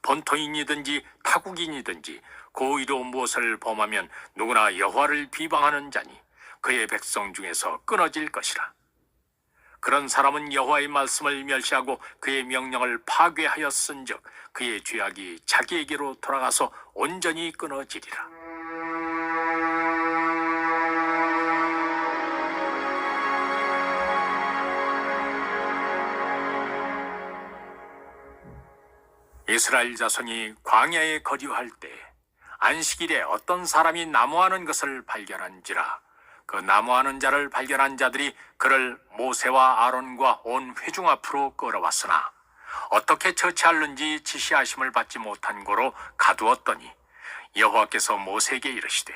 본토인이든지 타국인이든지 고의로 무엇을 범하면 누구나 여호와를 비방하는 자니 그의 백성 중에서 끊어질 것이라. 그런 사람은 여호와의 말씀을 멸시하고 그의 명령을 파괴하였은즉 그의 죄악이 자기에게로 돌아가서 온전히 끊어지리라. 이스라엘 자손이 광야에 거류할 때 안식일에 어떤 사람이 나무하는 것을 발견한지라. 그 나무하는 자를 발견한 자들이 그를 모세와 아론과 온 회중 앞으로 끌어왔으나 어떻게 처치하는지 지시하심을 받지 못한 고로 가두었더니 여호와께서 모세에게 이르시되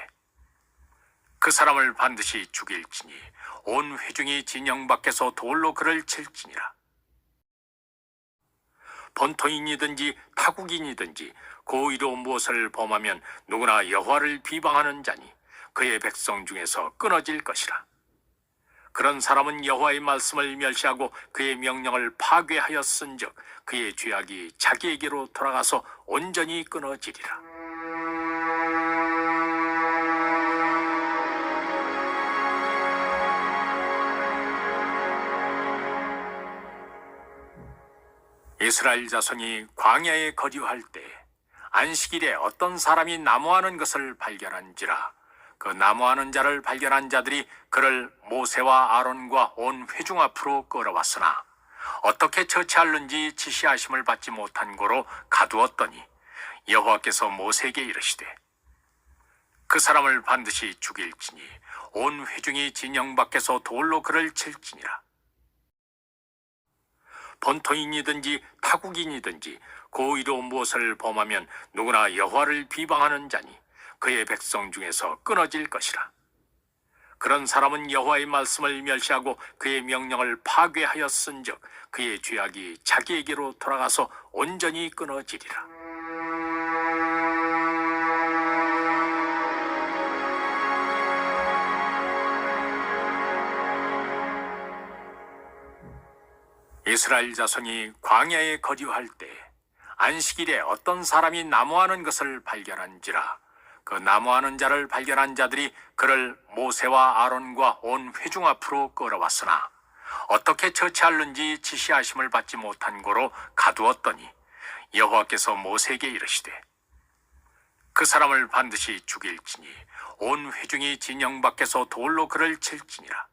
그 사람을 반드시 죽일지니 온 회중이 진영 밖에서 돌로 그를 칠지니라. 본토인이든지 타국인이든지 고의로 무엇을 범하면 누구나 여호와를 비방하는 자니 그의 백성 중에서 끊어질 것이라. 그런 사람은 여호와의 말씀을 멸시하고 그의 명령을 파괴하였은즉 그의 죄악이 자기에게로 돌아가서 온전히 끊어지리라. 이스라엘 자손이 광야에 거류할 때 안식일에 어떤 사람이 나무하는 것을 발견한지라. 그 나무하는 자를 발견한 자들이 그를 모세와 아론과 온 회중 앞으로 끌어왔으나 어떻게 처치하는지 지시하심을 받지 못한 고로 가두었더니 여호와께서 모세에게 이르시되 그 사람을 반드시 죽일지니 온 회중이 진영 밖에서 돌로 그를 칠지니라. 본토인이든지 타국인이든지 고의로 무엇을 범하면 누구나 여호와를 비방하는 자니 그의 백성 중에서 끊어질 것이라. 그런 사람은 여호와의 말씀을 멸시하고 그의 명령을 파괴하였은즉 그의 죄악이 자기에게로 돌아가서 온전히 끊어지리라. 이스라엘 자손이 광야에 거류할 때 안식일에 어떤 사람이 나무하는 것을 발견한지라. 그 나무하는 자를 발견한 자들이 그를 모세와 아론과 온 회중 앞으로 끌어왔으나 어떻게 처치하는지 지시하심을 받지 못한 고로 가두었더니 여호와께서 모세에게 이르시되 그 사람을 반드시 죽일지니 온 회중이 진영 밖에서 돌로 그를 칠지니라.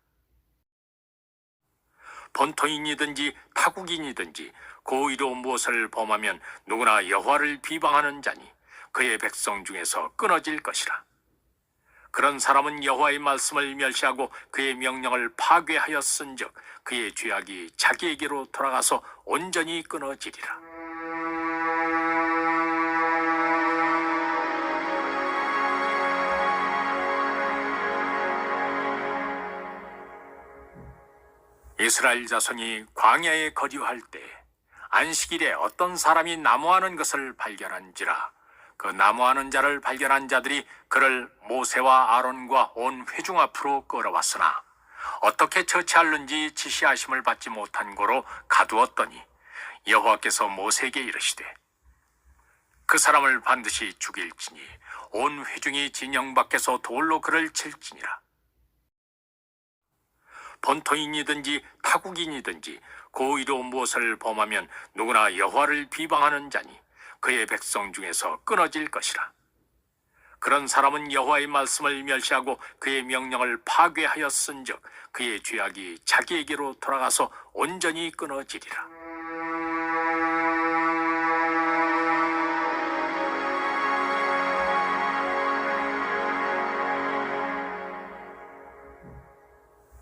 본토인이든지 타국인이든지 고의로 무엇을 범하면 누구나 여호와를 비방하는 자니 그의 백성 중에서 끊어질 것이라. 그런 사람은 여호와의 말씀을 멸시하고 그의 명령을 파괴하였은즉 그의 죄악이 자기에게로 돌아가서 온전히 끊어지리라. 이스라엘 자손이 광야에 거류할 때 안식일에 어떤 사람이 나무하는 것을 발견한지라. 그 나무하는 자를 발견한 자들이 그를 모세와 아론과 온 회중 앞으로 끌어왔으나 어떻게 처치하는지 지시하심을 받지 못한 고로 가두었더니 여호와께서 모세에게 이르시되 그 사람을 반드시 죽일지니 온 회중이 진영 밖에서 돌로 그를 칠지니라. 본토인이든지 타국인이든지 고의로 무엇을 범하면 누구나 여호와를 비방하는 자니 그의 백성 중에서 끊어질 것이라. 그런 사람은 여호와의 말씀을 멸시하고 그의 명령을 파괴하였은즉 그의 죄악이 자기에게로 돌아가서 온전히 끊어지리라.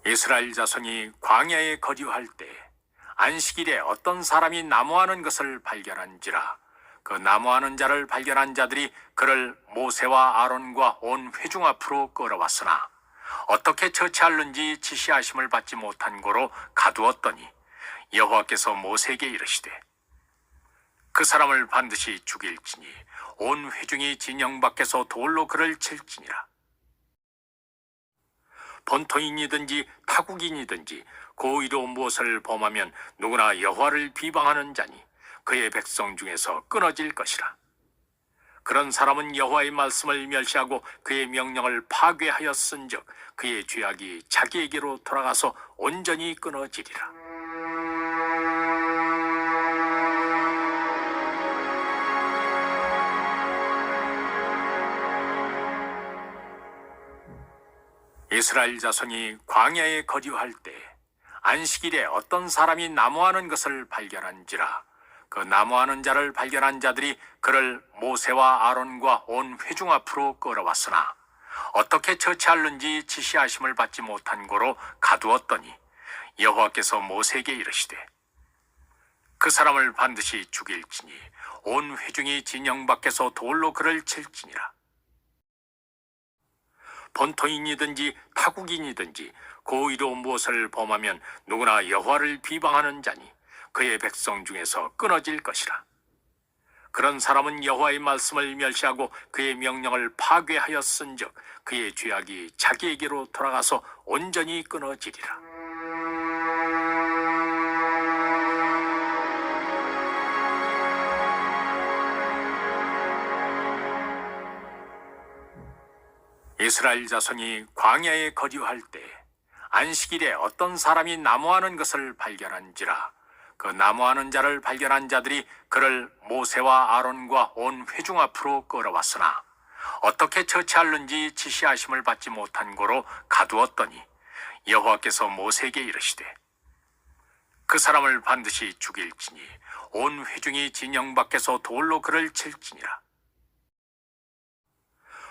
이스라엘 자손이 광야에 거류할 때 안식일에 어떤 사람이 나무하는 것을 발견한지라. 그 나무하는 자를 발견한 자들이 그를 모세와 아론과 온 회중 앞으로 끌어왔으나 어떻게 처치하는지 지시하심을 받지 못한 고로 가두었더니 여호와께서 모세에게 이르시되 그 사람을 반드시 죽일지니 온 회중이 진영 밖에서 돌로 그를 칠지니라. 본토인이든지 타국인이든지 고의로 무엇을 범하면 누구나 여호와를 비방하는 자니 그의 백성 중에서 끊어질 것이라. 그런 사람은 여호와의 말씀을 멸시하고 그의 명령을 파괴하였은즉 그의 죄악이 자기에게로 돌아가서 온전히 끊어지리라. 이스라엘 자손이 광야에 거류할 때 안식일에 어떤 사람이 나무하는 것을 발견한지라. 그 나무하는 자를 발견한 자들이 그를 모세와 아론과 온 회중 앞으로 끌어왔으나 어떻게 처치할는지 지시하심을 받지 못한 고로 가두었더니 여호와께서 모세에게 이르시되 그 사람을 반드시 죽일지니 온 회중이 진영 밖에서 돌로 그를 칠지니라. 본토인이든지 타국인이든지 고의로 무엇을 범하면 누구나 여호와를 비방하는 자니 그의 백성 중에서 끊어질 것이라. 그런 사람은 여호와의 말씀을 멸시하고 그의 명령을 파괴하였은즉 그의 죄악이 자기에게로 돌아가서 온전히 끊어지리라. 이스라엘 자손이 광야에 거류할 때 안식일에 어떤 사람이 나무하는 것을 발견한지라. 그 나무하는 자를 발견한 자들이 그를 모세와 아론과 온 회중 앞으로 끌어왔으나 어떻게 처치할는지 지시하심을 받지 못한 고로 가두었더니 여호와께서 모세에게 이르시되 그 사람을 반드시 죽일지니 온 회중이 진영 밖에서 돌로 그를 칠지니라.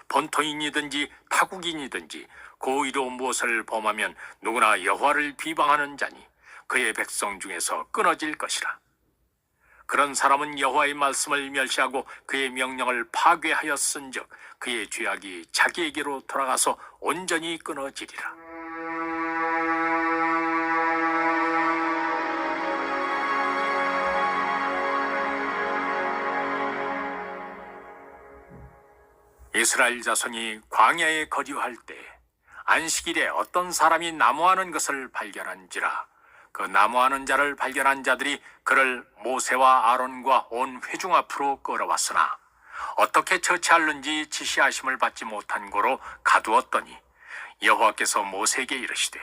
본토인이든지 타국인이든지 고의로 무엇을 범하면 누구나 여호와를 비방하는 자니 그의 백성 중에서 끊어질 것이라. 그런 사람은 여호와의 말씀을 멸시하고 그의 명령을 파괴하였은즉 그의 죄악이 자기에게로 돌아가서 온전히 끊어지리라. 이스라엘 자손이 광야에 거류할 때 안식일에 어떤 사람이 나무하는 것을 발견한지라. 그 나무하는 자를 발견한 자들이 그를 모세와 아론과 온 회중 앞으로 끌어왔으나 어떻게 처치할는지 지시하심을 받지 못한 고로 가두었더니 여호와께서 모세에게 이르시되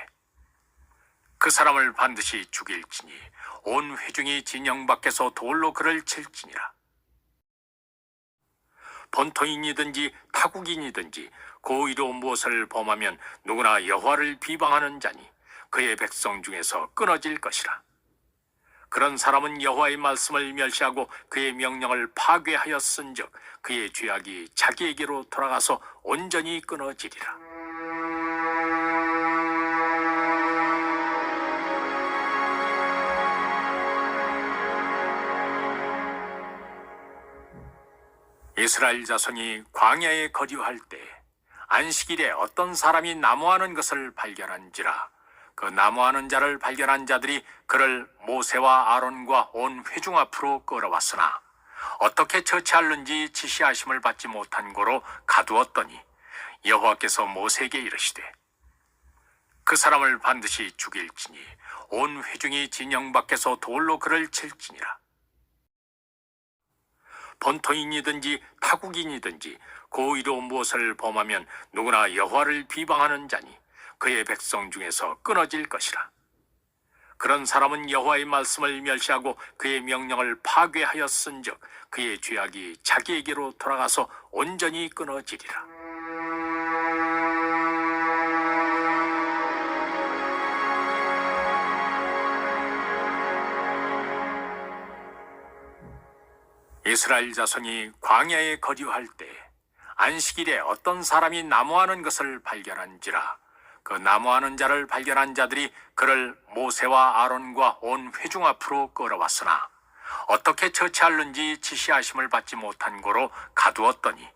그 사람을 반드시 죽일지니 온 회중이 진영 밖에서 돌로 그를 칠지니라. 본토인이든지 타국인이든지 고의로 무엇을 범하면 누구나 여호와를 비방하는 자니 그의 백성 중에서 끊어질 것이라. 그런 사람은 여호와의 말씀을 멸시하고 그의 명령을 파괴하였은즉 그의 죄악이 자기에게로 돌아가서 온전히 끊어지리라. 이스라엘 자손이 광야에 거류할 때 안식일에 어떤 사람이 나무하는 것을 발견한지라. 그 나무하는 자를 발견한 자들이 그를 모세와 아론과 온 회중 앞으로 끌어왔으나 어떻게 처치할는지 지시하심을 받지 못한 고로 가두었더니 여호와께서 모세에게 이르시되 그 사람을 반드시 죽일지니 온 회중이 진영 밖에서 돌로 그를 칠지니라. 본토인이든지 타국인이든지 고의로 무엇을 범하면 누구나 여호와를 비방하는 자니 그의 백성 중에서 끊어질 것이라. 그런 사람은 여호와의 말씀을 멸시하고 그의 명령을 파괴하였은즉 그의 죄악이 자기에게로 돌아가서 온전히 끊어지리라. 이스라엘 자손이 광야에 거류할 때 안식일에 어떤 사람이 나무하는 것을 발견한지라. 그 나무하는 자를 발견한 자들이 그를 모세와 아론과 온 회중 앞으로 끌어왔으나 어떻게 처치할는지 지시하심을 받지 못한 고로 가두었더니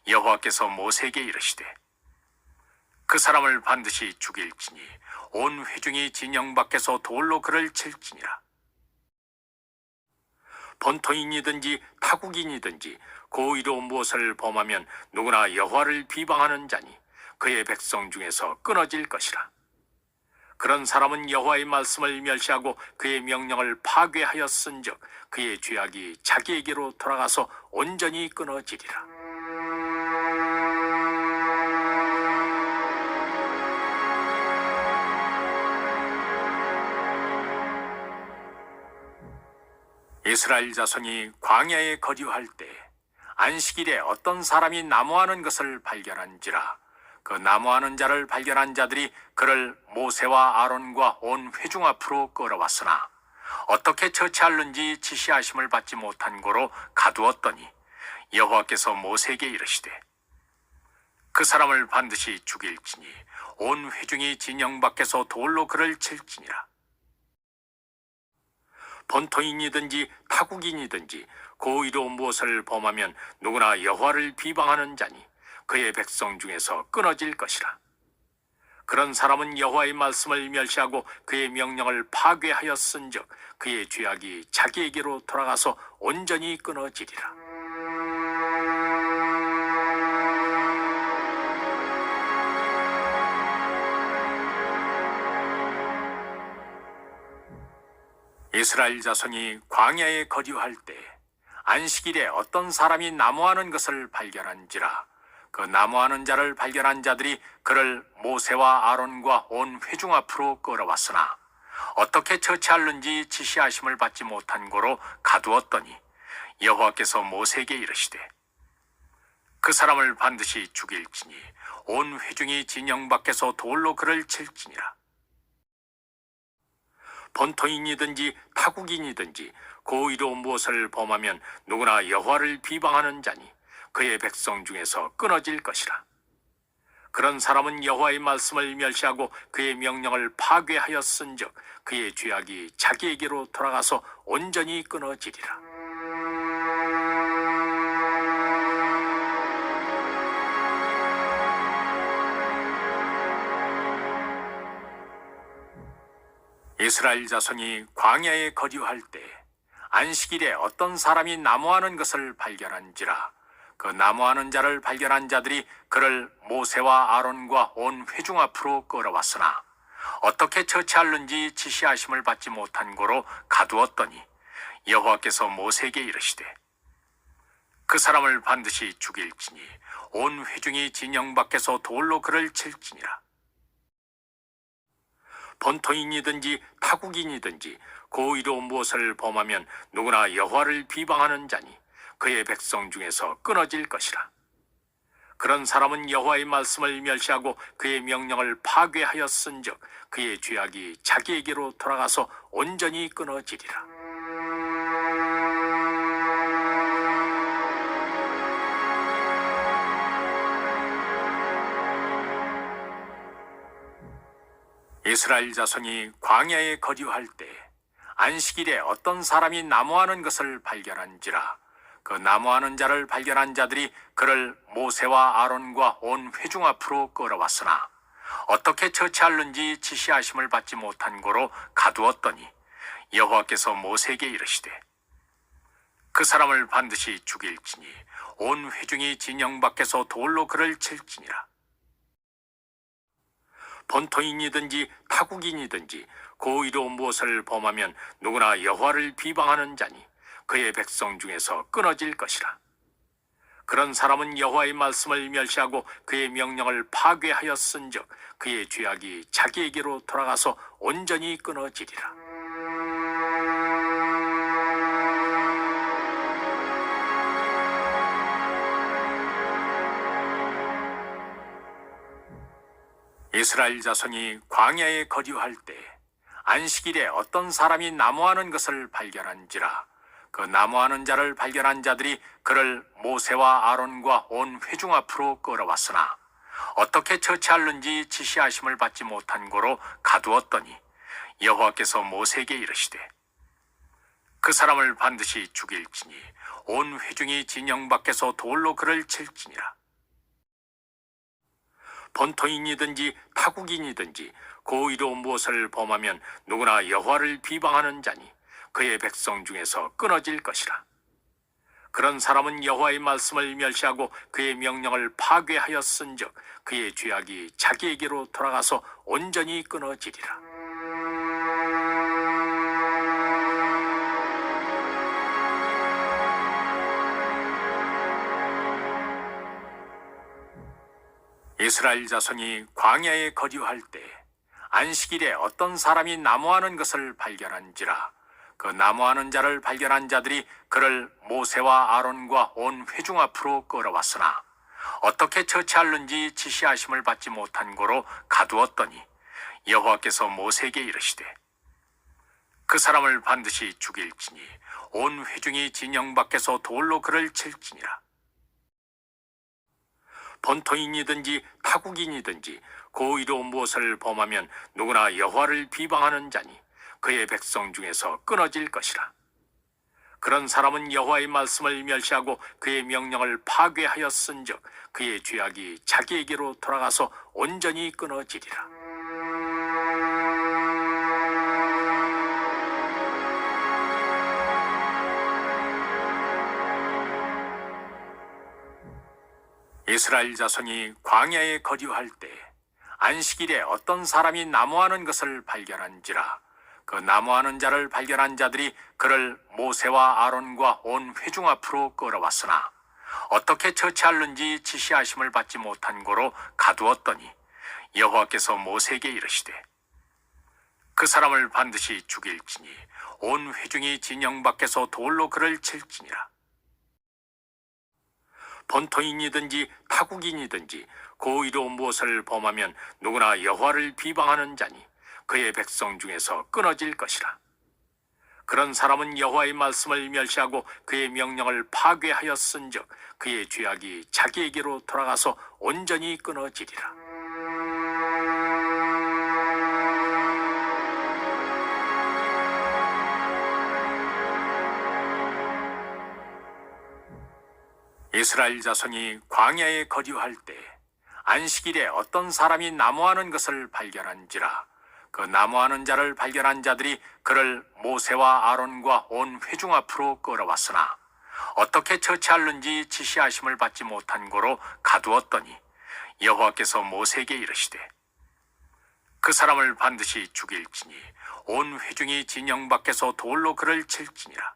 여호와께서 모세에게 이르시되 그 사람을 반드시 죽일지니 온 회중이 진영 밖에서 돌로 그를 칠지니라. 본토인이든지 타국인이든지 고의로 무엇을 범하면 누구나 여호와를 비방하는 자니 그의 백성 중에서 끊어질 것이라. 그런 사람은 여호와의 말씀을 멸시하고 그의 명령을 파괴하였은즉 그의 죄악이 자기에게로 돌아가서 온전히 끊어지리라. 이스라엘 자손이 광야에 거류할 때 안식일에 어떤 사람이 나무하는 것을 발견한지라. 그 나무하는 자를 발견한 자들이 그를 모세와 아론과 온 회중 앞으로 끌어왔으나 어떻게 처치할는지 지시하심을 받지 못한 고로 가두었더니 여호와께서 모세에게 이르시되 그 사람을 반드시 죽일지니 온 회중이 진영 밖에서 돌로 그를 칠지니라. 본토인이든지 타국인이든지 고의로 무엇을 범하면 누구나 여호와를 비방하는 자니 그의 백성 중에서 끊어질 것이라. 그런 사람은 여호와의 말씀을 멸시하고 그의 명령을 파괴하였은즉 그의 죄악이 자기에게로 돌아가서 온전히 끊어지리라. 이스라엘 자손이 광야에 거류할 때 안식일에 어떤 사람이 나무하는 것을 발견한지라. 그 나무하는 자를 발견한 자들이 그를 모세와 아론과 온 회중 앞으로 끌어왔으나 어떻게 처치할는지 지시하심을 받지 못한 고로 가두었더니 여호와께서 모세에게 이르시되 그 사람을 반드시 죽일지니 온 회중이 진영 밖에서 돌로 그를 칠지니라. 본토인이든지 타국인이든지 고의로 무엇을 범하면 누구나 여호와를 비방하는 자니 그의 백성 중에서 끊어질 것이라. 그런 사람은 여호와의 말씀을 멸시하고 그의 명령을 파괴하였은즉 그의 죄악이 자기에게로 돌아가서 온전히 끊어지리라. 이스라엘 자손이 광야에 거류할 때 안식일에 어떤 사람이 나무하는 것을 발견한지라. 그 나무하는 자를 발견한 자들이 그를 모세와 아론과 온 회중 앞으로 끌어왔으나 어떻게 처치할는지 지시하심을 받지 못한 고로 가두었더니 여호와께서 모세에게 이르시되 그 사람을 반드시 죽일지니 온 회중이 진영 밖에서 돌로 그를 칠지니라. 본토인이든지 타국인이든지 고의로 무엇을 범하면 누구나 여호와를 비방하는 자니 그의 백성 중에서 끊어질 것이라. 그런 사람은 여호와의 말씀을 멸시하고 그의 명령을 파괴하였은즉 그의 죄악이 자기에게로 돌아가서 온전히 끊어지리라. 이스라엘 자손이 광야에 거류할 때 안식일에 어떤 사람이 나무하는 것을 발견한지라. 그 나무하는 자를 발견한 자들이 그를 모세와 아론과 온 회중 앞으로 끌어왔으나 어떻게 처치할는지 지시하심을 받지 못한 고로 가두었더니 여호와께서 모세에게 이르시되 그 사람을 반드시 죽일지니 온 회중이 진영 밖에서 돌로 그를 칠지니라. 본토인이든지 타국인이든지 고의로 무엇을 범하면 누구나 여호와를 비방하는 자니 그의 백성 중에서 끊어질 것이라. 그런 사람은 여호와의 말씀을 멸시하고 그의 명령을 파괴하였은즉 그의 죄악이 자기에게로 돌아가서 온전히 끊어지리라. 이스라엘 자손이 광야에 거류할 때 안식일에 어떤 사람이 나무하는 것을 발견한지라. 그 나무하는 자를 발견한 자들이 그를 모세와 아론과 온 회중 앞으로 끌어왔으나 어떻게 처치할는지 지시하심을 받지 못한 고로 가두었더니 여호와께서 모세에게 이르시되 그 사람을 반드시 죽일지니 온 회중이 진영 밖에서 돌로 그를 칠지니라. 본토인이든지 타국인이든지 고의로 무엇을 범하면 누구나 여호와를 비방하는 자니 그의 백성 중에서 끊어질 것이라. 그런 사람은 여호와의 말씀을 멸시하고 그의 명령을 파괴하였은즉 그의 죄악이 자기에게로 돌아가서 온전히 끊어지리라. 이스라엘 자손이 광야에 거류할 때 안식일에 어떤 사람이 나무하는 것을 발견한지라. 그 나무하는 자를 발견한 자들이 그를 모세와 아론과 온 회중 앞으로 끌어왔으나 어떻게 처치할는지 지시하심을 받지 못한 고로 가두었더니 여호와께서 모세에게 이르시되 그 사람을 반드시 죽일지니 온 회중이 진영 밖에서 돌로 그를 칠지니라. 본토인이든지 타국인이든지 고의로 무엇을 범하면 누구나 여호와를 비방하는 자니 그의 백성 중에서 끊어질 것이라. 그런 사람은 여호와의 말씀을 멸시하고 그의 명령을 파괴하였은즉 그의 죄악이 자기에게로 돌아가서 온전히 끊어지리라. 이스라엘 자손이 광야에 거류할 때 안식일에 어떤 사람이 나무하는 것을 발견한지라. 그 나무하는 자를 발견한 자들이 그를 모세와 아론과 온 회중 앞으로 끌어왔으나 어떻게 처치할는지 지시하심을 받지 못한 고로 가두었더니 여호와께서 모세에게 이르시되 그 사람을 반드시 죽일지니 온 회중이 진영 밖에서 돌로 그를 칠지니라. 본토인이든지 타국인이든지 고의로 무엇을 범하면 누구나 여호와를 비방하는 자니 그의 백성 중에서 끊어질 것이라. 그런 사람은 여호와의 말씀을 멸시하고 그의 명령을 파괴하였은즉 그의 죄악이 자기에게로 돌아가서 온전히 끊어지리라. 이스라엘 자손이 광야에 거류할 때 안식일에 어떤 사람이 나무하는 것을 발견한지라. 그 나무하는 자를 발견한 자들이 그를 모세와 아론과 온 회중 앞으로 끌어왔으나 어떻게 처치할는지 지시하심을 받지 못한 고로 가두었더니 여호와께서 모세에게 이르시되 그 사람을 반드시 죽일지니 온 회중이 진영 밖에서 돌로 그를 칠지니라.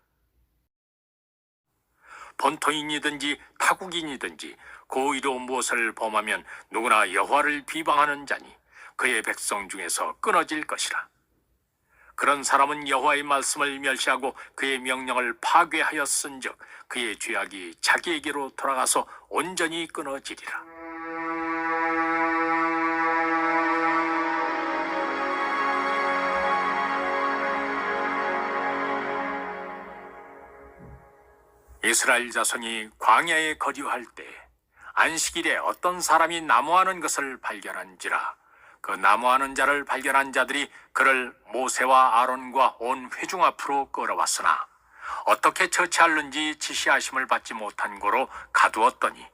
본토인이든지 타국인이든지 고의로 무엇을 범하면 누구나 여호와를 비방하는 자니 그의 백성 중에서 끊어질 것이라. 그런 사람은 여호와의 말씀을 멸시하고 그의 명령을 파괴하였은즉 그의 죄악이 자기에게로 돌아가서 온전히 끊어지리라. 이스라엘 자손이 광야에 거류할 때 안식일에 어떤 사람이 나무하는 것을 발견한지라. 그 나무하는 자를 발견한 자들이 그를 모세와 아론과 온 회중 앞으로 끌어왔으나 어떻게 처치할는지 지시하심을 받지 못한 고로 가두었더니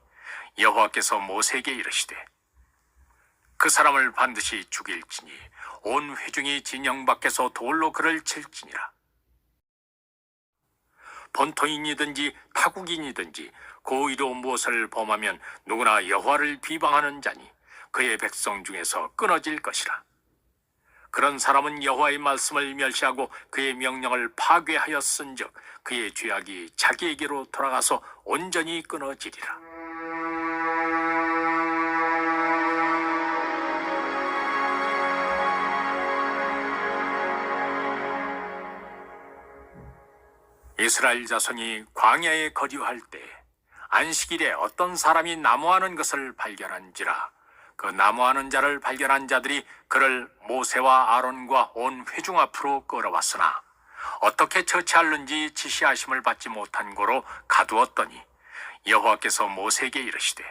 여호와께서 모세에게 이르시되 그 사람을 반드시 죽일지니 온 회중이 진영 밖에서 돌로 그를 칠지니라. 본토인이든지 타국인이든지 고의로 무엇을 범하면 누구나 여호와를 비방하는 자니 그의 백성 중에서 끊어질 것이라. 그런 사람은 여호와의 말씀을 멸시하고 그의 명령을 파괴하였은즉 그의 죄악이 자기에게로 돌아가서 온전히 끊어지리라. 이스라엘 자손이 광야에 거류할 때 안식일에 어떤 사람이 나무하는 것을 발견한지라. 그 나무하는 자를 발견한 자들이 그를 모세와 아론과 온 회중 앞으로 끌어왔으나 어떻게 처치할는지 지시하심을 받지 못한 고로 가두었더니 여호와께서 모세에게 이르시되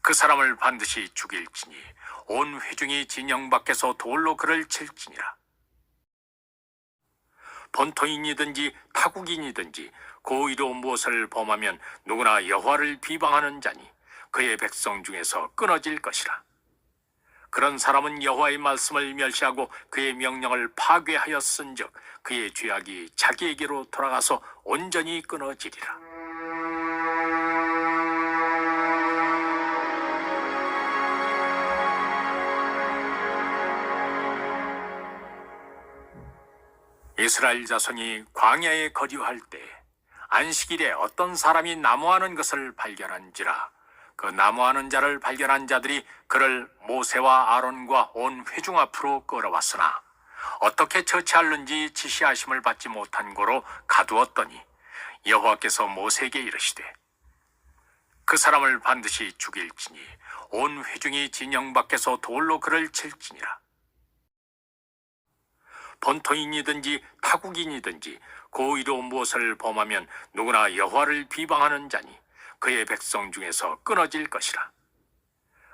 그 사람을 반드시 죽일지니 온 회중이 진영 밖에서 돌로 그를 칠지니라. 본토인이든지 타국인이든지 고의로 무엇을 범하면 누구나 여호와를 비방하는 자니 그의 백성 중에서 끊어질 것이라. 그런 사람은 여호와의 말씀을 멸시하고 그의 명령을 파괴하였은즉 그의 죄악이 자기에게로 돌아가서 온전히 끊어지리라. 이스라엘 자손이 광야에 거류할 때 안식일에 어떤 사람이 나무하는 것을 발견한지라. 그 나무하는 자를 발견한 자들이 그를 모세와 아론과 온 회중 앞으로 끌어왔으나 어떻게 처치할는지 지시하심을 받지 못한 고로 가두었더니 여호와께서 모세에게 이르시되 그 사람을 반드시 죽일지니 온 회중이 진영 밖에서 돌로 그를 칠지니라. 본토인이든지 타국인이든지 고의로 무엇을 범하면 누구나 여호와를 비방하는 자니 그의 백성 중에서 끊어질 것이라.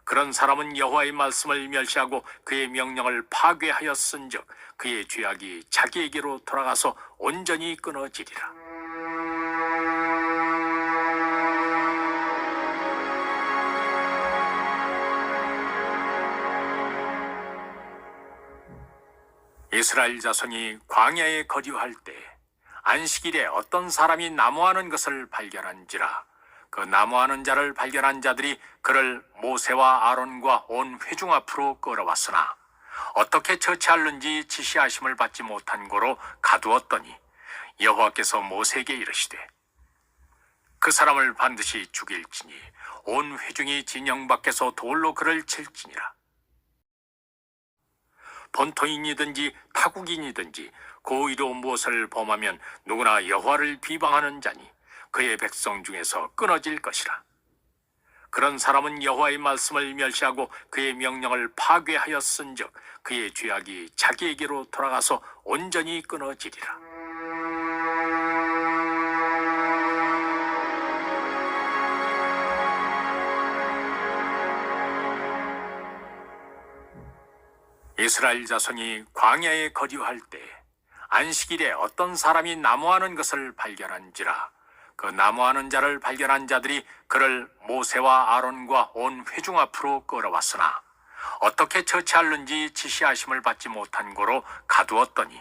그런 사람은 여호와의 말씀을 멸시하고 그의 명령을 파괴하였은즉 그의 죄악이 자기에게로 돌아가서 온전히 끊어지리라. 이스라엘 자손이 광야에 거류할 때 안식일에 어떤 사람이 나무하는 것을 발견한지라. 그 나무하는 자를 발견한 자들이 그를 모세와 아론과 온 회중 앞으로 끌어왔으나 어떻게 처치할는지 지시하심을 받지 못한 고로 가두었더니 여호와께서 모세에게 이르시되 그 사람을 반드시 죽일지니 온 회중이 진영 밖에서 돌로 그를 칠지니라. 본토인이든지 타국인이든지 고의로 무엇을 범하면 누구나 여호와를 비방하는 자니 그의 백성 중에서 끊어질 것이라. 그런 사람은 여호와의 말씀을 멸시하고 그의 명령을 파괴하였은즉 그의 죄악이 자기에게로 돌아가서 온전히 끊어지리라. 이스라엘 자손이 광야에 거류할 때 안식일에 어떤 사람이 나무하는 것을 발견한지라. 그 나무하는 자를 발견한 자들이 그를 모세와 아론과 온 회중 앞으로 끌어왔으나 어떻게 처치할는지 지시하심을 받지 못한 고로 가두었더니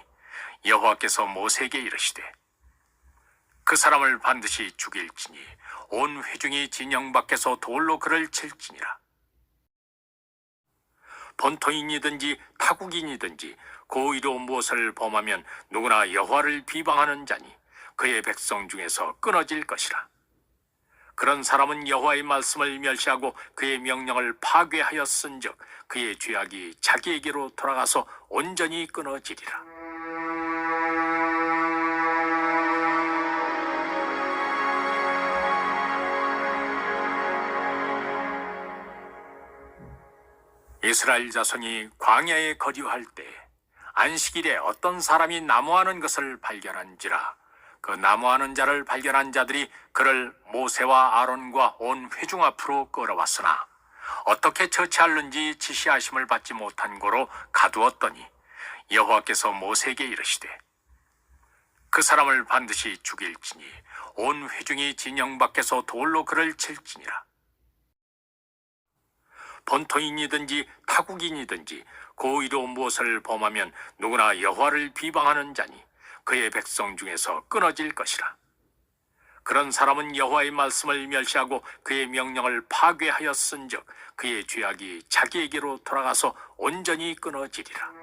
여호와께서 모세에게 이르시되 그 사람을 반드시 죽일지니 온 회중이 진영 밖에서 돌로 그를 칠지니라. 본토인이든지 타국인이든지 고의로 무엇을 범하면 누구나 여호와를 비방하는 자니 그의 백성 중에서 끊어질 것이라. 그런 사람은 여호와의 말씀을 멸시하고 그의 명령을 파괴하였은즉 그의 죄악이 자기에게로 돌아가서 온전히 끊어지리라. 이스라엘 자손이 광야에 거류할 때 안식일에 어떤 사람이 나무하는 것을 발견한지라. 그 나무하는 자를 발견한 자들이 그를 모세와 아론과 온 회중 앞으로 끌어왔으나 어떻게 처치할는지 지시하심을 받지 못한 고로 가두었더니 여호와께서 모세에게 이르시되 그 사람을 반드시 죽일지니 온 회중이 진영 밖에서 돌로 그를 칠지니라. 본토인이든지 타국인이든지 고의로 무엇을 범하면 누구나 여호와를 비방하는 자니 그의 백성 중에서 끊어질 것이라. 그런 사람은 여호와의 말씀을 멸시하고 그의 명령을 파괴하였은즉 그의 죄악이 자기에게로 돌아가서 온전히 끊어지리라.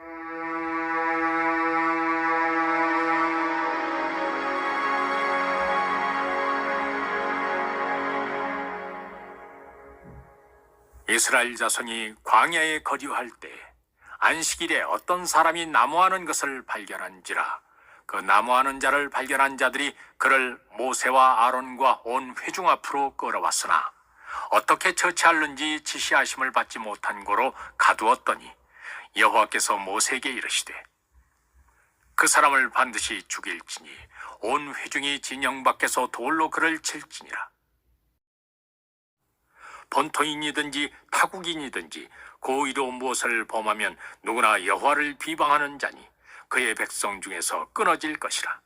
이스라엘 자손이 광야에 거류할 때 안식일에 어떤 사람이 나무하는 것을 발견한지라. 그 나무하는 자를 발견한 자들이 그를 모세와 아론과 온 회중 앞으로 끌어왔으나 어떻게 처치할는지 지시하심을 받지 못한 고로 가두었더니 여호와께서 모세에게 이르시되 그 사람을 반드시 죽일지니 온 회중이 진영 밖에서 돌로 그를 칠지니라. 본토인이든지 타국인이든지 고의로 무엇을 범하면 누구나 여호와를 비방하는 자니 그의 백성 중에서 끊어질 것이라.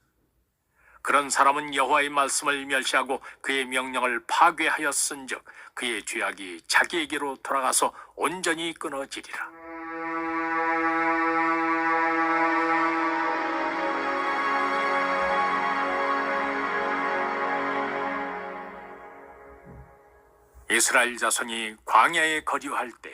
그런 사람은 여호와의 말씀을 멸시하고 그의 명령을 파괴하였은즉 그의 죄악이 자기에게로 돌아가서 온전히 끊어지리라. 이스라엘 자손이 광야에 거류할 때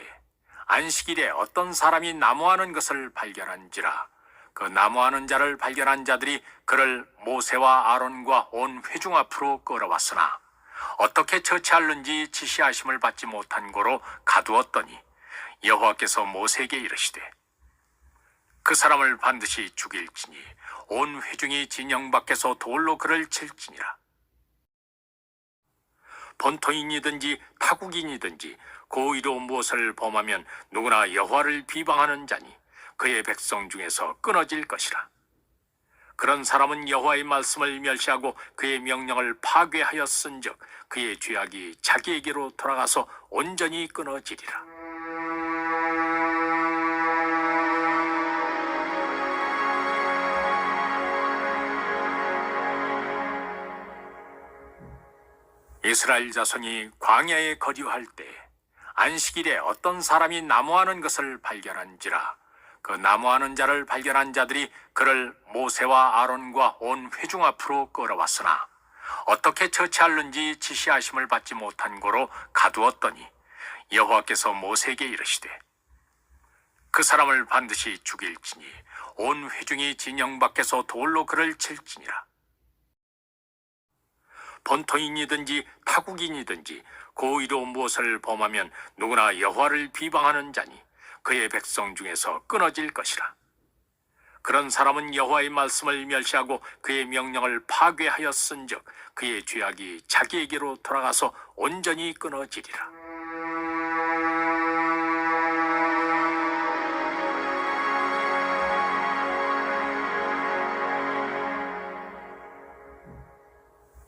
안식일에 어떤 사람이 나무하는 것을 발견한지라. 그 나무하는 자를 발견한 자들이 그를 모세와 아론과 온 회중 앞으로 끌어왔으나 어떻게 처치할는지 지시하심을 받지 못한 고로 가두었더니 여호와께서 모세에게 이르시되 그 사람을 반드시 죽일지니 온 회중이 진영 밖에서 돌로 그를 칠지니라. 본토인이든지 타국인이든지 고의로 무엇을 범하면 누구나 여호와를 비방하는 자니 그의 백성 중에서 끊어질 것이라. 그런 사람은 여호와의 말씀을 멸시하고 그의 명령을 파괴하였은즉 그의 죄악이 자기에게로 돌아가서 온전히 끊어지리라. 이스라엘 자손이 광야에 거류할 때 안식일에 어떤 사람이 나무하는 것을 발견한지라. 그 나무하는 자를 발견한 자들이 그를 모세와 아론과 온 회중 앞으로 끌어왔으나 어떻게 처치할는지 지시하심을 받지 못한 고로 가두었더니 여호와께서 모세에게 이르시되 그 사람을 반드시 죽일지니 온 회중이 진영 밖에서 돌로 그를 칠지니라. 본토인이든지 타국인이든지 고의로 무엇을 범하면 누구나 여호와를 비방하는 자니 그의 백성 중에서 끊어질 것이라. 그런 사람은 여호와의 말씀을 멸시하고 그의 명령을 파괴하였은즉 그의 죄악이 자기에게로 돌아가서 온전히 끊어지리라.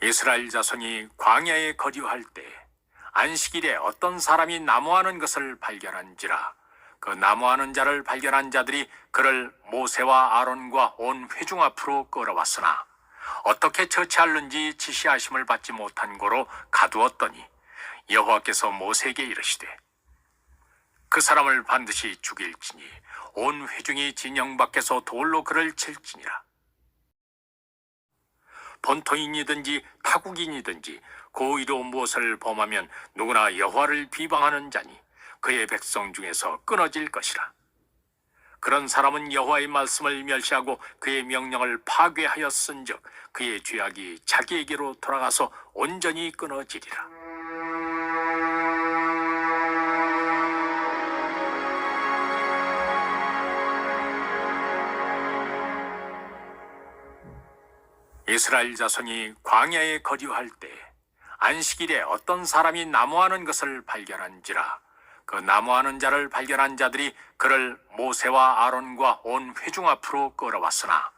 이스라엘 자손이 광야에 거류할 때 안식일에 어떤 사람이 나무하는 것을 발견한지라. 그 나무하는 자를 발견한 자들이 그를 모세와 아론과 온 회중 앞으로 끌어왔으나 어떻게 처치할는지 지시하심을 받지 못한 고로 가두었더니 여호와께서 모세에게 이르시되 그 사람을 반드시 죽일지니 온 회중이 진영 밖에서 돌로 그를 칠지니라. 본토인이든지 타국인이든지 고의로 무엇을 범하면 누구나 여호와를 비방하는 자니 그의 백성 중에서 끊어질 것이라. 그런 사람은 여호와의 말씀을 멸시하고 그의 명령을 파괴하였은즉 그의 죄악이 자기에게로 돌아가서 온전히 끊어지리라. 이스라엘 자손이 광야에 거류할 때 안식일에 어떤 사람이 나무하는 것을 발견한지라. 그 나무하는 자를 발견한 자들이 그를 모세와 아론과 온 회중 앞으로 끌어왔으나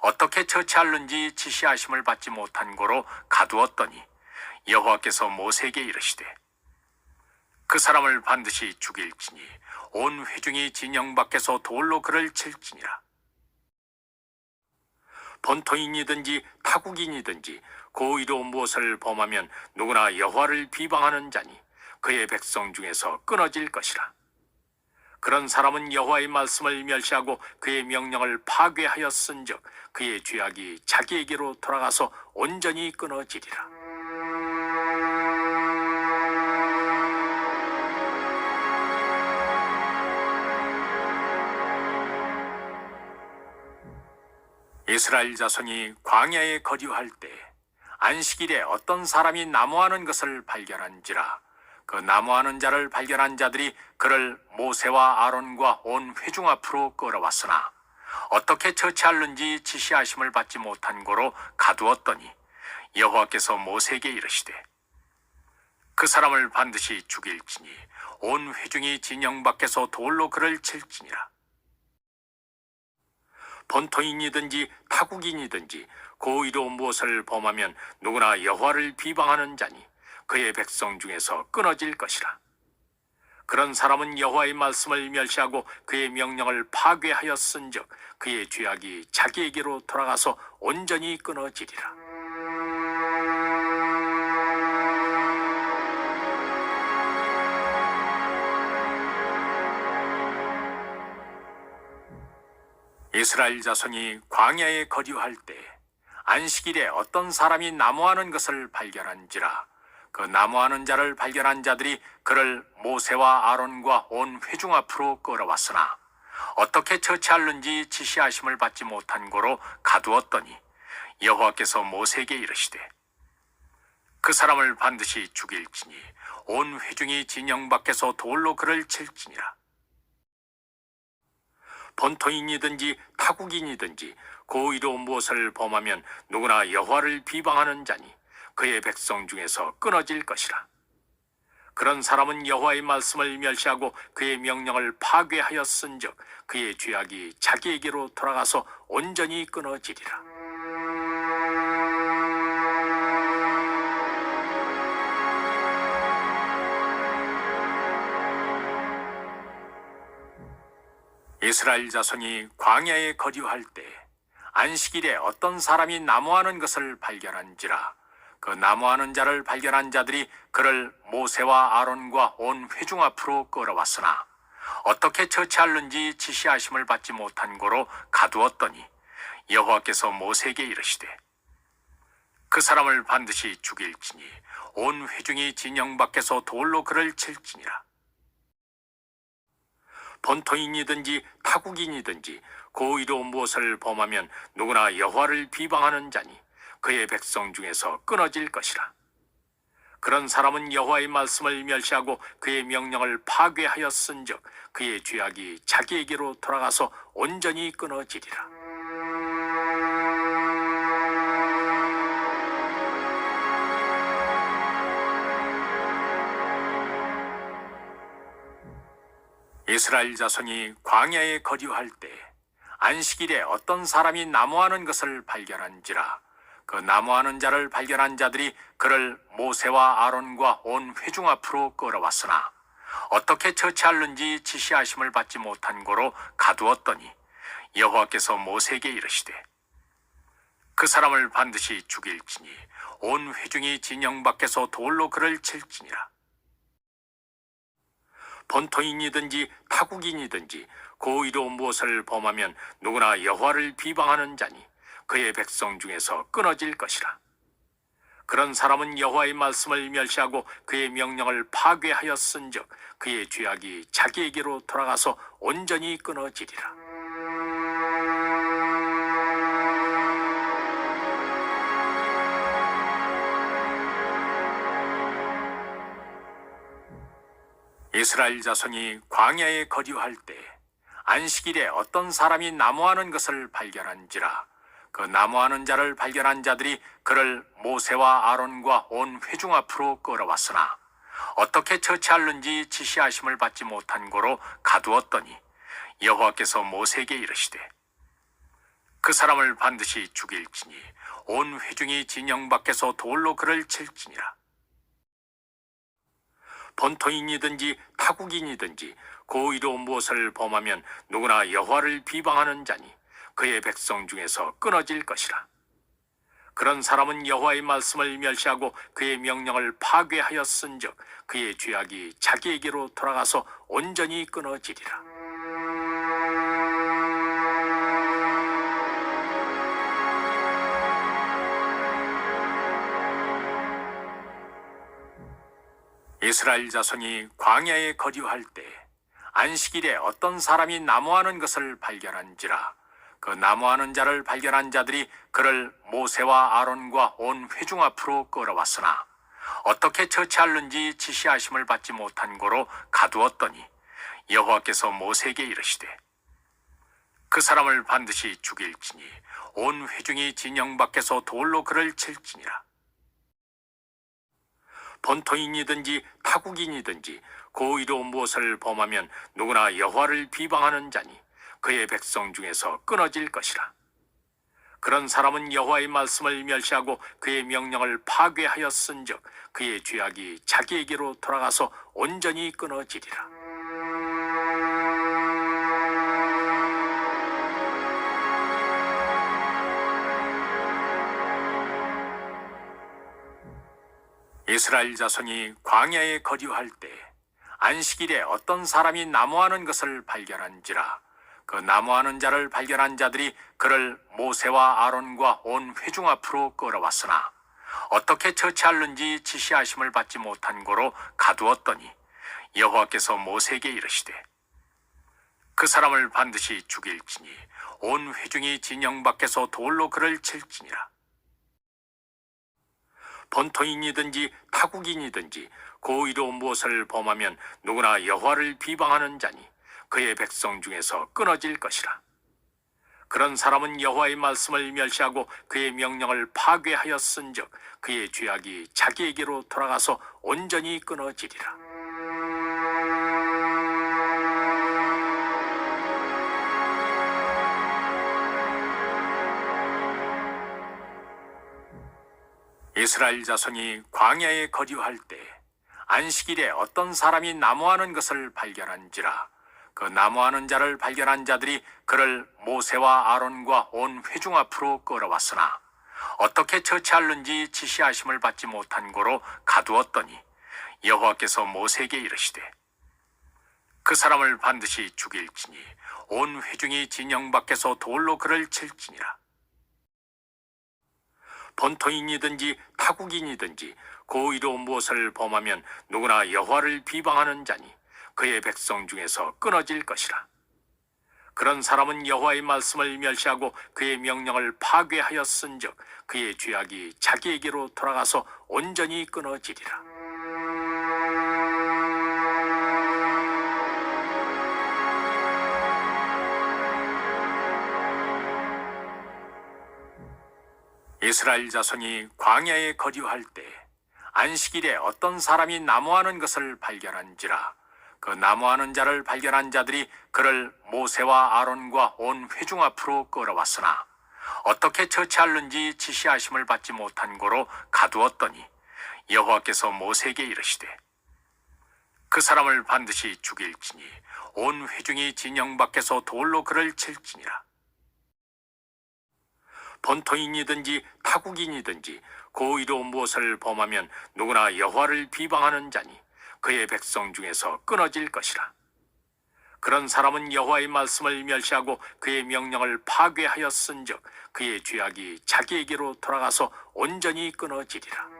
어떻게 처치할는지 지시하심을 받지 못한 고로 가두었더니 여호와께서 모세에게 이르시되 그 사람을 반드시 죽일지니 온 회중이 진영 밖에서 돌로 그를 칠지니라. 본토인이든지 타국인이든지 고의로 무엇을 범하면 누구나 여호와를 비방하는 자니 그의 백성 중에서 끊어질 것이라. 그런 사람은 여호와의 말씀을 멸시하고 그의 명령을 파괴하였은즉 그의 죄악이 자기에게로 돌아가서 온전히 끊어지리라. 이스라엘 자손이 광야에 거류할 때 안식일에 어떤 사람이 나무하는 것을 발견한지라. 그 나무하는 자를 발견한 자들이 그를 모세와 아론과 온 회중 앞으로 끌어왔으나 어떻게 처치할는지 지시하심을 받지 못한 고로 가두었더니 여호와께서 모세에게 이르시되 그 사람을 반드시 죽일지니 온 회중이 진영 밖에서 돌로 그를 칠지니라. 본토인이든지 타국인이든지 고의로 무엇을 범하면 누구나 여호와를 비방하는 자니 그의 백성 중에서 끊어질 것이라. 그런 사람은 여호와의 말씀을 멸시하고 그의 명령을 파괴하였은즉 그의 죄악이 자기에게로 돌아가서 온전히 끊어지리라. 이스라엘 자손이 광야에 거류할 때 안식일에 어떤 사람이 나무하는 것을 발견한지라. 그 나무하는 자를 발견한 자들이 그를 모세와 아론과 온 회중 앞으로 끌어왔으나 어떻게 처치할는지 지시하심을 받지 못한 고로 가두었더니 여호와께서 모세에게 이르시되 그 사람을 반드시 죽일지니 온 회중이 진영 밖에서 돌로 그를 칠지니라. 본토인이든지 타국인이든지 고의로 무엇을 범하면 누구나 여호와를 비방하는 자니 그의 백성 중에서 끊어질 것이라. 그런 사람은 여호와의 말씀을 멸시하고 그의 명령을 파괴하였은즉 그의 죄악이 자기에게로 돌아가서 온전히 끊어지리라. 이스라엘 자손이 광야에 거류할 때 안식일에 어떤 사람이 나무하는 것을 발견한지라. 그 나무하는 자를 발견한 자들이 그를 모세와 아론과 온 회중 앞으로 끌어왔으나 어떻게 처치할는지 지시하심을 받지 못한 고로 가두었더니 여호와께서 모세에게 이르시되 그 사람을 반드시 죽일지니 온 회중이 진영 밖에서 돌로 그를 칠지니라. 본토인이든지 타국인이든지 고의로 무엇을 범하면 누구나 여호와를 비방하는 자니 그의 백성 중에서 끊어질 것이라. 그런 사람은 여호와의 말씀을 멸시하고 그의 명령을 파괴하였은즉 그의 죄악이 자기에게로 돌아가서 온전히 끊어지리라. 이스라엘 자손이 광야에 거류할 때 안식일에 어떤 사람이 나무하는 것을 발견한지라. 그 나무하는 자를 발견한 자들이 그를 모세와 아론과 온 회중 앞으로 끌어왔으나 어떻게 처치할는지 지시하심을 받지 못한 고로 가두었더니 여호와께서 모세에게 이르시되 그 사람을 반드시 죽일지니 온 회중이 진영 밖에서 돌로 그를 칠지니라. 본토인이든지 타국인이든지 고의로 무엇을 범하면 누구나 여호와를 비방하는 자니 그의 백성 중에서 끊어질 것이라. 그런 사람은 여호와의 말씀을 멸시하고 그의 명령을 파괴하였은즉 그의 죄악이 자기에게로 돌아가서 온전히 끊어지리라. 이스라엘 자손이 광야에 거류할 때 안식일에 어떤 사람이 나무하는 것을 발견한지라. 그 나무하는 자를 발견한 자들이 그를 모세와 아론과 온 회중 앞으로 끌어왔으나 어떻게 처치할는지 지시하심을 받지 못한 고로 가두었더니 여호와께서 모세에게 이르시되 그 사람을 반드시 죽일지니 온 회중이 진영 밖에서 돌로 그를 칠지니라. 본토인이든지 타국인이든지 고의로 무엇을 범하면 누구나 여호와를 비방하는 자니 그의 백성 중에서 끊어질 것이라. 그런 사람은 여호와의 말씀을 멸시하고 그의 명령을 파괴하였은즉 그의 죄악이 자기에게로 돌아가서 온전히 끊어지리라. 이스라엘 자손이 광야에 거류할 때 안식일에 어떤 사람이 나무하는 것을 발견한지라. 그 나무하는 자를 발견한 자들이 그를 모세와 아론과 온 회중 앞으로 끌어왔으나 어떻게 처치할는지 지시하심을 받지 못한 고로 가두었더니 여호와께서 모세에게 이르시되 그 사람을 반드시 죽일지니 온 회중이 진영 밖에서 돌로 그를 칠지니라. 본토인이든지 타국인이든지 고의로 무엇을 범하면 누구나 여호와를 비방하는 자니 그의 백성 중에서 끊어질 것이라. 그런 사람은 여호와의 말씀을 멸시하고 그의 명령을 파괴하였은즉 그의 죄악이 자기에게로 돌아가서 온전히 끊어지리라. 이스라엘 자손이 광야에 거류할 때 안식일에 어떤 사람이 나무하는 것을 발견한지라. 그 나무하는 자를 발견한 자들이 그를 모세와 아론과 온 회중 앞으로 끌어왔으나 어떻게 처치할는지 지시하심을 받지 못한 고로 가두었더니 여호와께서 모세에게 이르시되 그 사람을 반드시 죽일지니 온 회중이 진영 밖에서 돌로 그를 칠지니라. 본토인이든지 타국인이든지 고의로 무엇을 범하면 누구나 여호와를 비방하는 자니 그의 백성 중에서 끊어질 것이라. 그런 사람은 여호와의 말씀을 멸시하고 그의 명령을 파괴하였은즉 그의 죄악이 자기에게로 돌아가서 온전히 끊어지리라. 이스라엘 자손이 광야에 거류할 때 안식일에 어떤 사람이 나무하는 것을 발견한지라. 그 나무하는 자를 발견한 자들이 그를 모세와 아론과 온 회중 앞으로 끌어왔으나 어떻게 처치할는지 지시하심을 받지 못한 고로 가두었더니 여호와께서 모세에게 이르시되 그 사람을 반드시 죽일지니 온 회중이 진영 밖에서 돌로 그를 칠지니라. 본토인이든지 타국인이든지 고의로 무엇을 범하면 누구나 여호와를 비방하는 자니 그의 백성 중에서 끊어질 것이라. 그런 사람은 여호와의 말씀을 멸시하고 그의 명령을 파괴하였은즉 그의 죄악이 자기에게로 돌아가서 온전히 끊어지리라. 이스라엘 자손이 광야에 거류할 때 안식일에 어떤 사람이 나무하는 것을 발견한지라. 그 나무하는 자를 발견한 자들이 그를 모세와 아론과 온 회중 앞으로 끌어왔으나 어떻게 처치할는지 지시하심을 받지 못한 고로 가두었더니 여호와께서 모세에게 이르시되 그 사람을 반드시 죽일지니 온 회중이 진영 밖에서 돌로 그를 칠지니라. 본토인이든지 타국인이든지 고의로 무엇을 범하면 누구나 여호와를 비방하는 자니 그의 백성 중에서 끊어질 것이라. 그런 사람은 여호와의 말씀을 멸시하고 그의 명령을 파괴하였은즉 그의 죄악이 자기에게로 돌아가서 온전히 끊어지리라.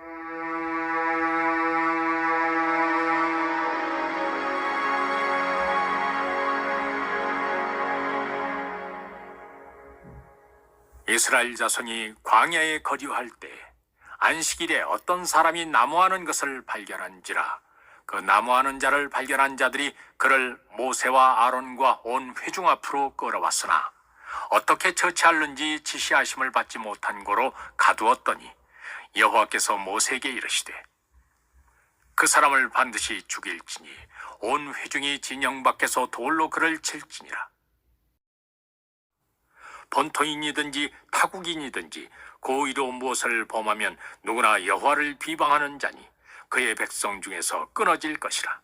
이스라엘 자손이 광야에 거류할 때 안식일에 어떤 사람이 나무하는 것을 발견한지라. 그 나무하는 자를 발견한 자들이 그를 모세와 아론과 온 회중 앞으로 끌어왔으나 어떻게 처치할는지 지시하심을 받지 못한 고로 가두었더니 여호와께서 모세에게 이르시되 그 사람을 반드시 죽일지니 온 회중이 진영 밖에서 돌로 그를 칠지니라. 본토인이든지 타국인이든지 고의로 무엇을 범하면 누구나 여호와를 비방하는 자니 그의 백성 중에서 끊어질 것이라.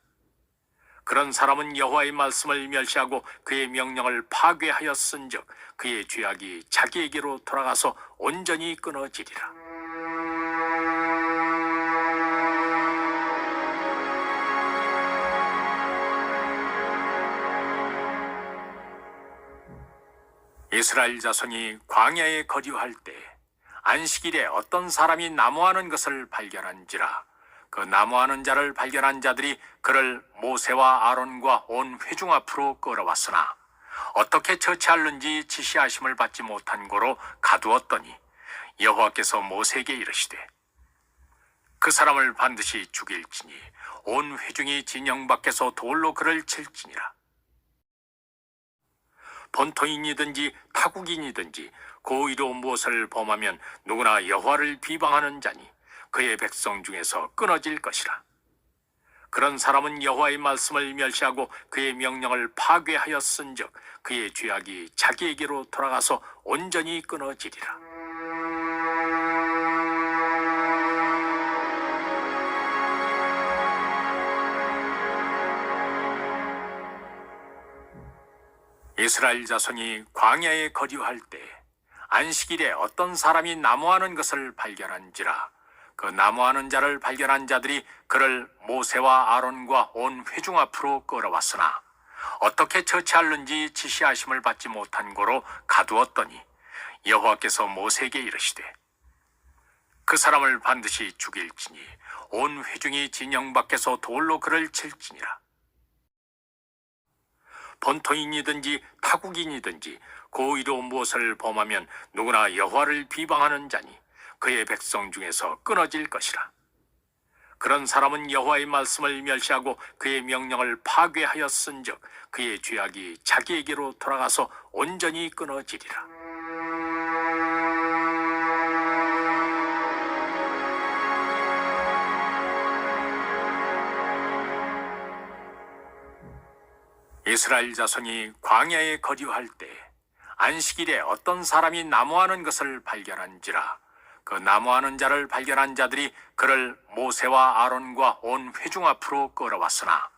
그런 사람은 여호와의 말씀을 멸시하고 그의 명령을 파괴하였은즉 그의 죄악이 자기에게로 돌아가서 온전히 끊어지리라. 이스라엘 자손이 광야에 거류할 때 안식일에 어떤 사람이 나무하는 것을 발견한지라. 그 나무하는 자를 발견한 자들이 그를 모세와 아론과 온 회중 앞으로 끌어왔으나 어떻게 처치할는지 지시하심을 받지 못한 고로 가두었더니 여호와께서 모세에게 이르시되 그 사람을 반드시 죽일지니 온 회중이 진영 밖에서 돌로 그를 칠지니라. 본토인이든지 타국인이든지 고의로 무엇을 범하면 누구나 여호와를 비방하는 자니 그의 백성 중에서 끊어질 것이라. 그런 사람은 여호와의 말씀을 멸시하고 그의 명령을 파괴하였은즉 그의 죄악이 자기에게로 돌아가서 온전히 끊어지리라. 이스라엘 자손이 광야에 거류할 때 안식일에 어떤 사람이 나무하는 것을 발견한지라. 그 나무하는 자를 발견한 자들이 그를 모세와 아론과 온 회중 앞으로 끌어왔으나 어떻게 처치할는지 지시하심을 받지 못한 고로 가두었더니 여호와께서 모세에게 이르시되 그 사람을 반드시 죽일지니 온 회중이 진영 밖에서 돌로 그를 칠지니라. 본토인이든지 타국인이든지 고의로 무엇을 범하면 누구나 여호와를 비방하는 자니 그의 백성 중에서 끊어질 것이라. 그런 사람은 여호와의 말씀을 멸시하고 그의 명령을 파괴하였은즉 그의 죄악이 자기에게로 돌아가서 온전히 끊어지리라. 이스라엘 자손이 광야에 거류할 때 안식일에 어떤 사람이 나무하는 것을 발견한지라. 그 나무하는 자를 발견한 자들이 그를 모세와 아론과 온 회중 앞으로 끌어왔으나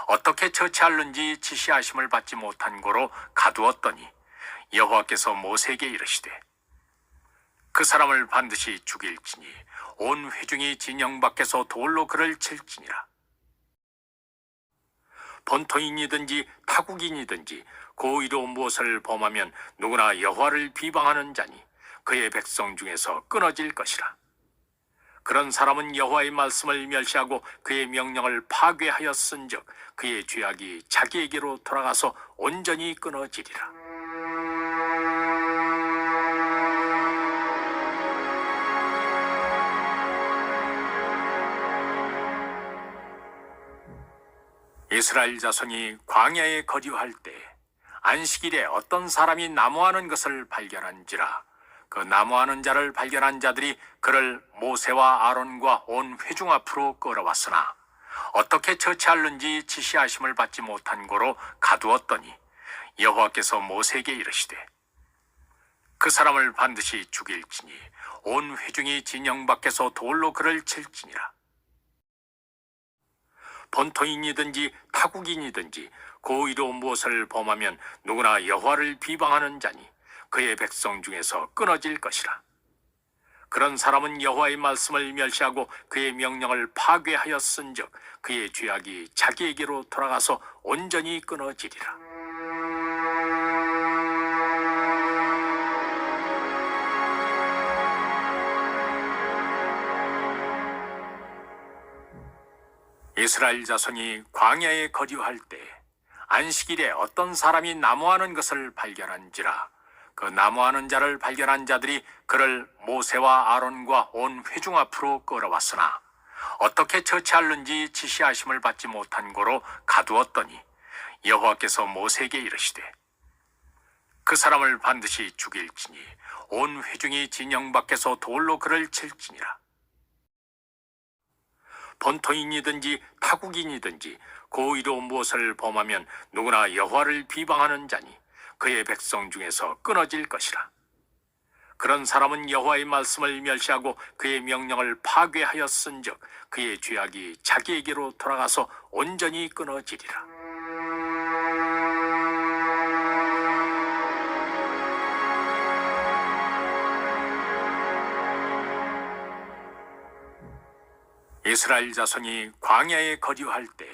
어떻게 처치할는지 지시하심을 받지 못한 고로 가두었더니 여호와께서 모세에게 이르시되 그 사람을 반드시 죽일지니 온 회중이 진영 밖에서 돌로 그를 칠지니라. 본토인이든지 타국인이든지 고의로 무엇을 범하면 누구나 여호와를 비방하는 자니 그의 백성 중에서 끊어질 것이라. 그런 사람은 여호와의 말씀을 멸시하고 그의 명령을 파괴하였은즉 그의 죄악이 자기에게로 돌아가서 온전히 끊어지리라. 이스라엘 자손이 광야에 거류할 때 안식일에 어떤 사람이 나무하는 것을 발견한지라. 그 나무하는 자를 발견한 자들이 그를 모세와 아론과 온 회중 앞으로 끌어왔으나 어떻게 처치할는지 지시하심을 받지 못한 고로 가두었더니 여호와께서 모세에게 이르시되 그 사람을 반드시 죽일지니 온 회중이 진영 밖에서 돌로 그를 칠지니라. 본토인이든지 타국인이든지 고의로 무엇을 범하면 누구나 여호와를 비방하는 자니 그의 백성 중에서 끊어질 것이라. 그런 사람은 여호와의 말씀을 멸시하고 그의 명령을 파괴하였은즉 그의 죄악이 자기에게로 돌아가서 온전히 끊어지리라. 이스라엘 자손이 광야에 거류할 때 안식일에 어떤 사람이 나무하는 것을 발견한지라. 그 나무하는 자를 발견한 자들이 그를 모세와 아론과 온 회중 앞으로 끌어왔으나 어떻게 처치할는지 지시하심을 받지 못한 고로 가두었더니 여호와께서 모세에게 이르시되 그 사람을 반드시 죽일지니 온 회중이 진영 밖에서 돌로 그를 칠지니라. 본토인이든지 타국인이든지 고의로 무엇을 범하면 누구나 여호와를 비방하는 자니 그의 백성 중에서 끊어질 것이라. 그런 사람은 여호와의 말씀을 멸시하고 그의 명령을 파괴하였은즉 그의 죄악이 자기에게로 돌아가서 온전히 끊어지리라. 이스라엘 자손이 광야에 거류할 때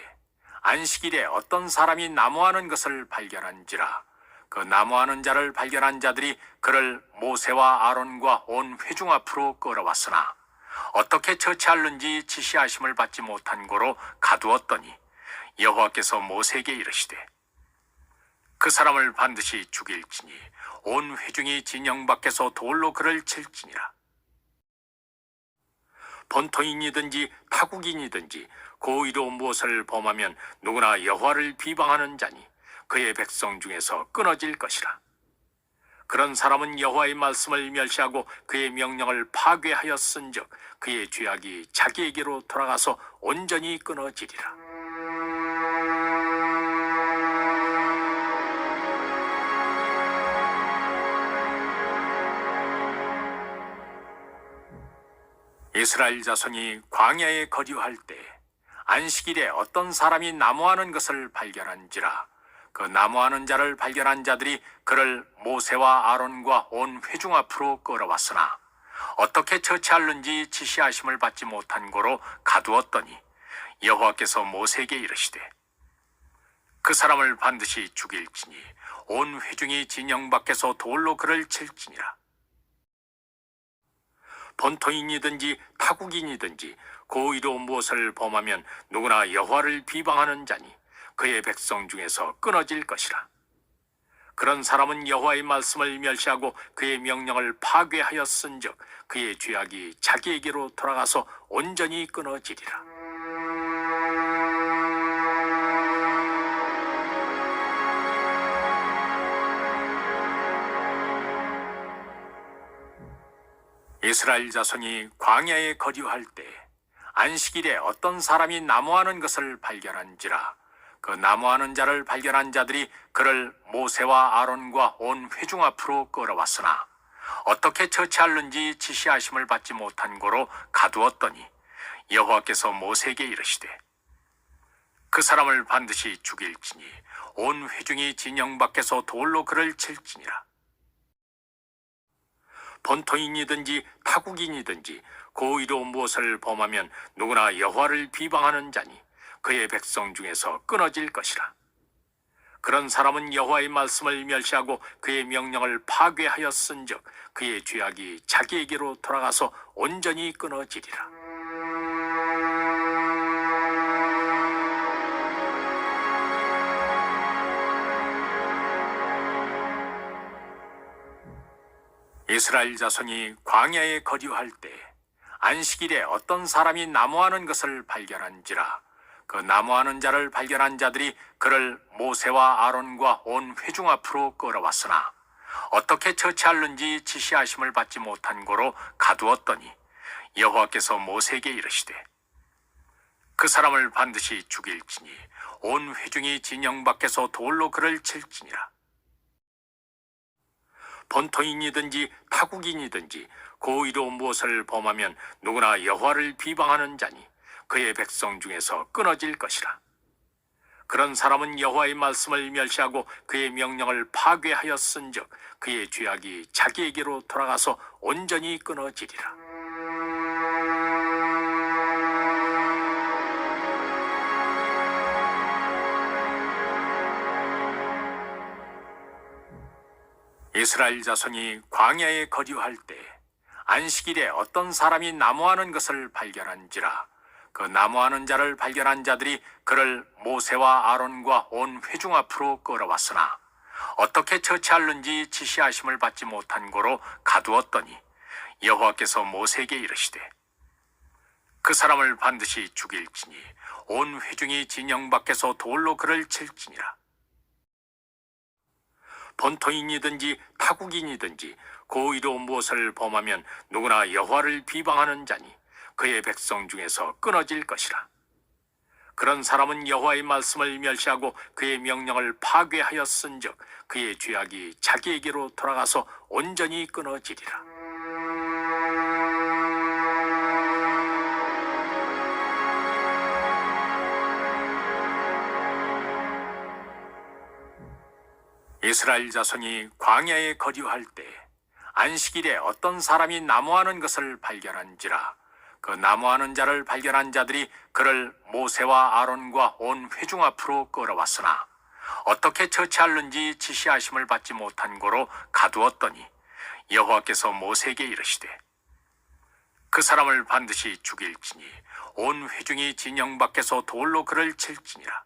안식일에 어떤 사람이 나무하는 것을 발견한지라. 그 나무하는 자를 발견한 자들이 그를 모세와 아론과 온 회중 앞으로 끌어왔으나 어떻게 처치할는지 지시하심을 받지 못한 고로 가두었더니 여호와께서 모세에게 이르시되 그 사람을 반드시 죽일지니 온 회중이 진영 밖에서 돌로 그를 칠지니라. 본토인이든지 타국인이든지 고의로 무엇을 범하면 누구나 여호와를 비방하는 자니 그의 백성 중에서 끊어질 것이라. 그런 사람은 여호와의 말씀을 멸시하고 그의 명령을 파괴하였은즉 그의 죄악이 자기에게로 돌아가서 온전히 끊어지리라. 이스라엘 자손이 광야에 거류할 때 안식일에 어떤 사람이 나무하는 것을 발견한지라. 그 나무하는 자를 발견한 자들이 그를 모세와 아론과 온 회중 앞으로 끌어왔으나 어떻게 처치할는지 지시하심을 받지 못한 고로 가두었더니 여호와께서 모세에게 이르시되 그 사람을 반드시 죽일지니 온 회중이 진영 밖에서 돌로 그를 칠지니라. 본토인이든지 타국인이든지 고의로 무엇을 범하면 누구나 여호와를 비방하는 자니 그의 백성 중에서 끊어질 것이라. 그런 사람은 여호와의 말씀을 멸시하고 그의 명령을 파괴하였은즉 그의 죄악이 자기에게로 돌아가서 온전히 끊어지리라. 이스라엘 자손이 광야에 거류할 때 안식일에 어떤 사람이 나무하는 것을 발견한지라. 그 나무하는 자를 발견한 자들이 그를 모세와 아론과 온 회중 앞으로 끌어왔으나 어떻게 처치하는지 지시하심을 받지 못한 고로 가두었더니 여호와께서 모세에게 이르시되 그 사람을 반드시 죽일지니 온 회중이 진영 밖에서 돌로 그를 칠지니라. 본토인이든지 타국인이든지 고의로 무엇을 범하면 누구나 여호와를 비방하는 자니 그의 백성 중에서 끊어질 것이라. 그런 사람은 여호와의 말씀을 멸시하고 그의 명령을 파괴하였은즉 그의 죄악이 자기에게로 돌아가서 온전히 끊어지리라. 이스라엘 자손이 광야에 거류할 때 안식일에 어떤 사람이 나무하는 것을 발견한지라. 그 나무하는 자를 발견한 자들이 그를 모세와 아론과 온 회중 앞으로 끌어왔으나 어떻게 처치하는지 지시하심을 받지 못한 고로 가두었더니 여호와께서 모세에게 이르시되 그 사람을 반드시 죽일지니 온 회중이 진영 밖에서 돌로 그를 칠지니라. 본토인이든지 타국인이든지 고의로 무엇을 범하면 누구나 여호와를 비방하는 자니 그의 백성 중에서 끊어질 것이라. 그런 사람은 여호와의 말씀을 멸시하고 그의 명령을 파괴하였은즉 그의 죄악이 자기에게로 돌아가서 온전히 끊어지리라. 이스라엘 자손이 광야에 거류할 때 안식일에 어떤 사람이 나무하는 것을 발견한지라. 그 나무하는 자를 발견한 자들이 그를 모세와 아론과 온 회중 앞으로 끌어왔으나 어떻게 처치하는지 지시하심을 받지 못한 고로 가두었더니 여호와께서 모세에게 이르시되 그 사람을 반드시 죽일지니 온 회중이 진영 밖에서 돌로 그를 칠지니라. 본토인이든지 타국인이든지 고의로 무엇을 범하면 누구나 여호와를 비방하는 자니 그의 백성 중에서 끊어질 것이라. 그런 사람은 여호와의 말씀을 멸시하고 그의 명령을 파괴하였은즉 그의 죄악이 자기에게로 돌아가서 온전히 끊어지리라. 이스라엘 자손이 광야에 거류할 때 안식일에 어떤 사람이 나무하는 것을 발견한지라. 그 나무하는 자를 발견한 자들이 그를 모세와 아론과 온 회중 앞으로 끌어왔으나 어떻게 처치하는지 지시하심을 받지 못한 고로 가두었더니 여호와께서 모세에게 이르시되 그 사람을 반드시 죽일지니 온 회중이 진영 밖에서 돌로 그를 칠지니라.